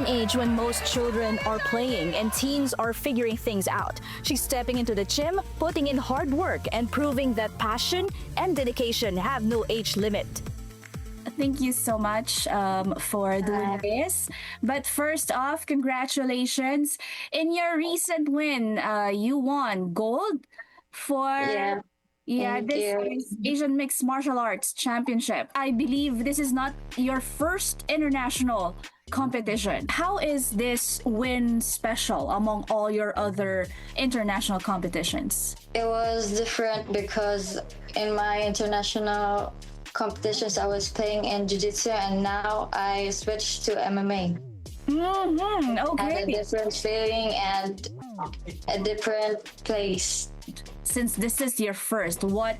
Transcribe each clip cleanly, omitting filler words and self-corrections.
an age when most children are playing and teens are figuring things out. She's stepping into the gym, putting in hard work, and proving that passion and dedication have no age limit. Thank you so much for doing this. But first off, congratulations. In your recent win, you won gold for Thank this you. is Asian Mixed Martial Arts Championship. I believe this is not your first international competition. How is this win special among all your other international competitions? It was different because in my international competitions I was playing in jiu-jitsu, and now I switched to MMA. Mm-hmm. Have a Okay. different feeling and a different place. Since this is your first, what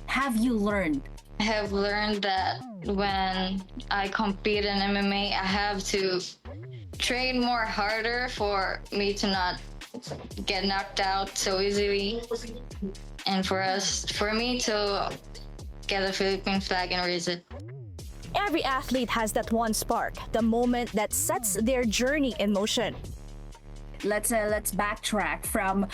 have you learned? I have learned that when I compete in MMA, I have to train more harder for me to not get knocked out so easily, and for me to get a Philippine flag and raise it. Every athlete has that one spark, the moment that sets their journey in motion. Let's backtrack from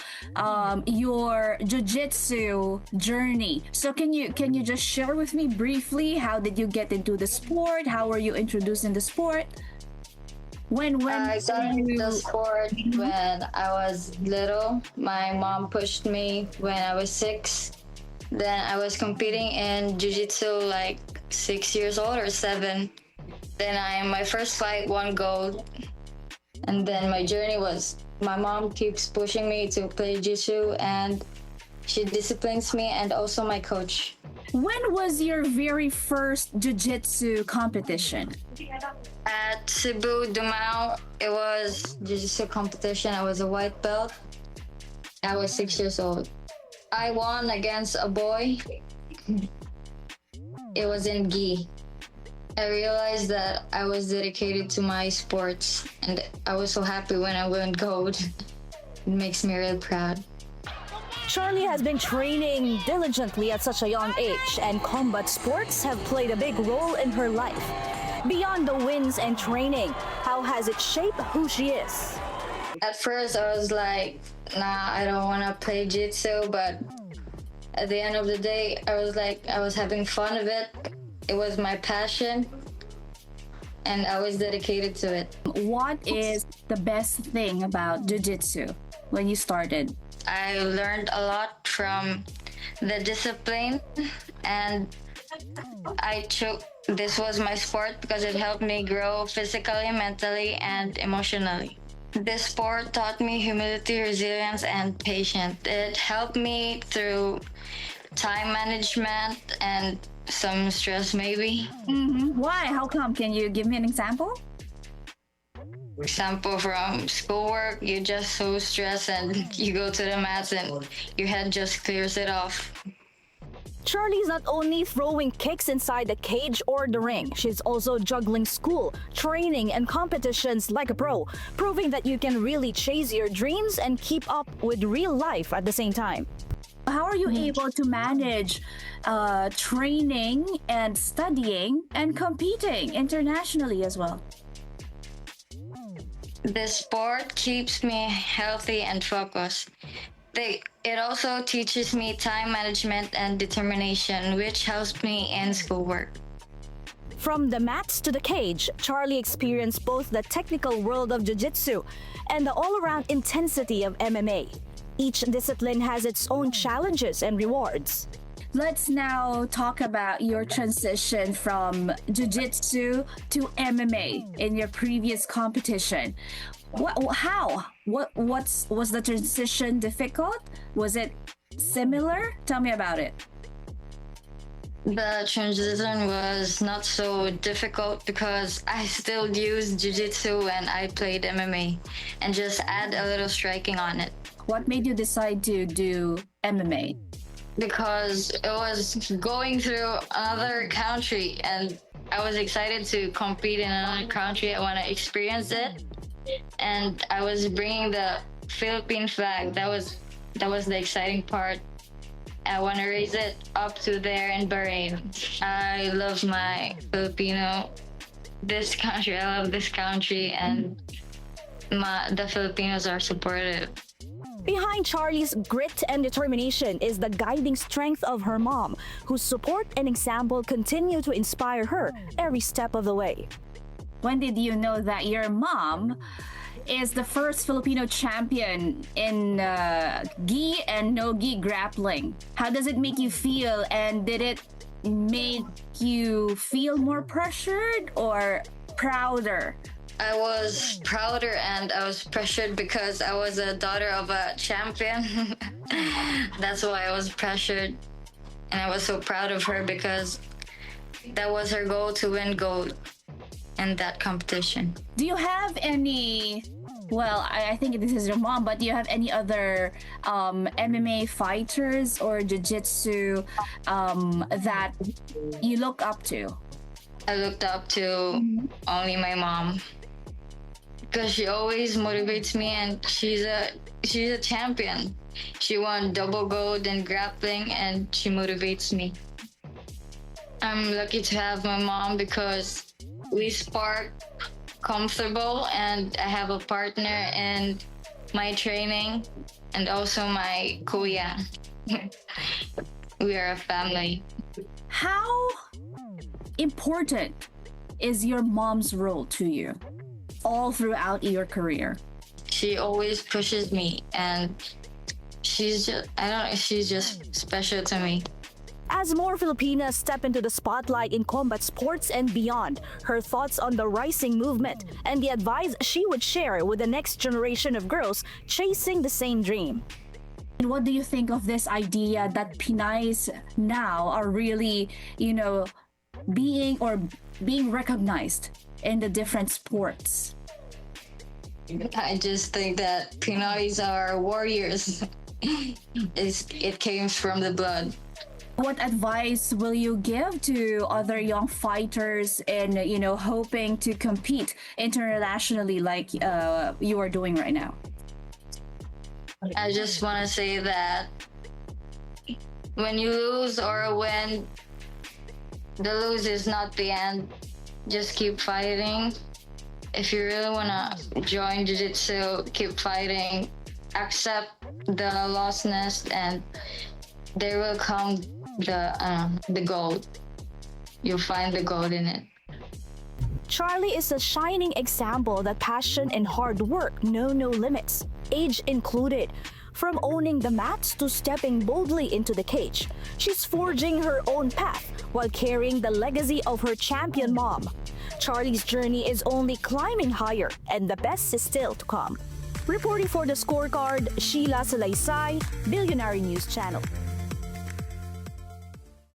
your jiu-jitsu journey. So can you just share with me briefly, how did you get into the sport? How were you introduced in the sport? When I got into you the sport when I was little. My mom pushed me when I was 6. Then I was competing in jiu-jitsu like 6 years old or 7. Then my first fight won gold. And then my journey was, my mom keeps pushing me to play jiu-jitsu, and she disciplines me, and also my coach. when was your very first jiu-jitsu competition? At Cebu, Dumao, it was jiu-jitsu competition. I was a white belt. I was 6 years old. I won against a boy. It was in gi. I realized that I was dedicated to my sports, and I was so happy when I won gold. It makes me really proud. Charlie has been training diligently at such a young age, and combat sports have played a big role in her life. Beyond the wins and training, how has it shaped who she is? At first, I was like, nah, I don't want to play jiu-jitsu, but at the end of the day, I was having fun of it. It was my passion, and I was dedicated to it. What is the best thing about jiu-jitsu when you started? I learned a lot from the discipline, and this was my sport because it helped me grow physically, mentally, and emotionally. This sport taught me humility, resilience, and patience. It helped me through time management and some stress, maybe. Why? How come? Can you give me an example? For example, from schoolwork, you're just so stressed and you go to the mats and your head just clears it off. Charlie's not only throwing kicks inside the cage or the ring, she's also juggling school, training, and competitions like a pro, proving that you can really chase your dreams and keep up with real life at the same time. How are you able to manage training and studying and competing internationally as well? This sport keeps me healthy and focused. It also teaches me time management and determination, which helps me in schoolwork. From the mats to the cage, Charlie experienced both the technical world of jiu-jitsu and the all-around intensity of MMA. Each discipline has its own challenges and rewards. Let's now talk about your transition from jiu-jitsu to MMA in your previous competition. Was the transition difficult? Was it similar? Tell me about it. The transition was not so difficult because I still used jiu-jitsu when I played MMA and just add a little striking on it. What made you decide to do MMA? Because it was going through another country and I was excited to compete in another country. I want to experience it, and I was bringing the Philippine flag. That was the exciting part. I want to raise it up to there in Bahrain. I love my Filipino this country. I love this country, and the Filipinos are supportive. Behind Charlie's grit and determination is the guiding strength of her mom, whose support and example continue to inspire her every step of the way. When did you know that your mom is the first Filipino champion in gi and no gi grappling? How does it make you feel, and did it make you feel more pressured or prouder? I was prouder and I was pressured because I was a daughter of a champion. That's why I was pressured. And I was so proud of her because that was her goal, to win gold in that competition. Do you have any, well, I think this is your mom, but do you have any other MMA fighters or jiu-jitsu that you look up to? I looked up to only my mom, because she always motivates me, and she's a champion. She won double gold in grappling, and she motivates me. I'm lucky to have my mom because we spar comfortable, and I have a partner in my training and also my kuya. We are a family. How important is your mom's role to you all throughout your career? She always pushes me, and she's just special to me. As more Filipinas step into the spotlight in combat sports and beyond, her thoughts on the rising movement and the advice she would share with the next generation of girls chasing the same dream. And what do you think of this idea that Pinays now are really, being recognized in the different sports? I just think that Pinoys are warriors. It came from the blood. What advice will you give to other young fighters in, hoping to compete internationally like you are doing right now? I just want to say that when you lose or win, the lose is not the end. Just keep fighting. If you really want to join jiu-jitsu, keep fighting. Accept the lostness, and there will come the gold. You'll find the gold in it. Charlie is a shining example that passion and hard work know no limits, age included. From owning the mats to stepping boldly into the cage, she's forging her own path while carrying the legacy of her champion mom. Charlie's journey is only climbing higher, and the best is still to come. Reporting for the Scorecard, Shiela Salaysay, Bilyonaryo News Channel.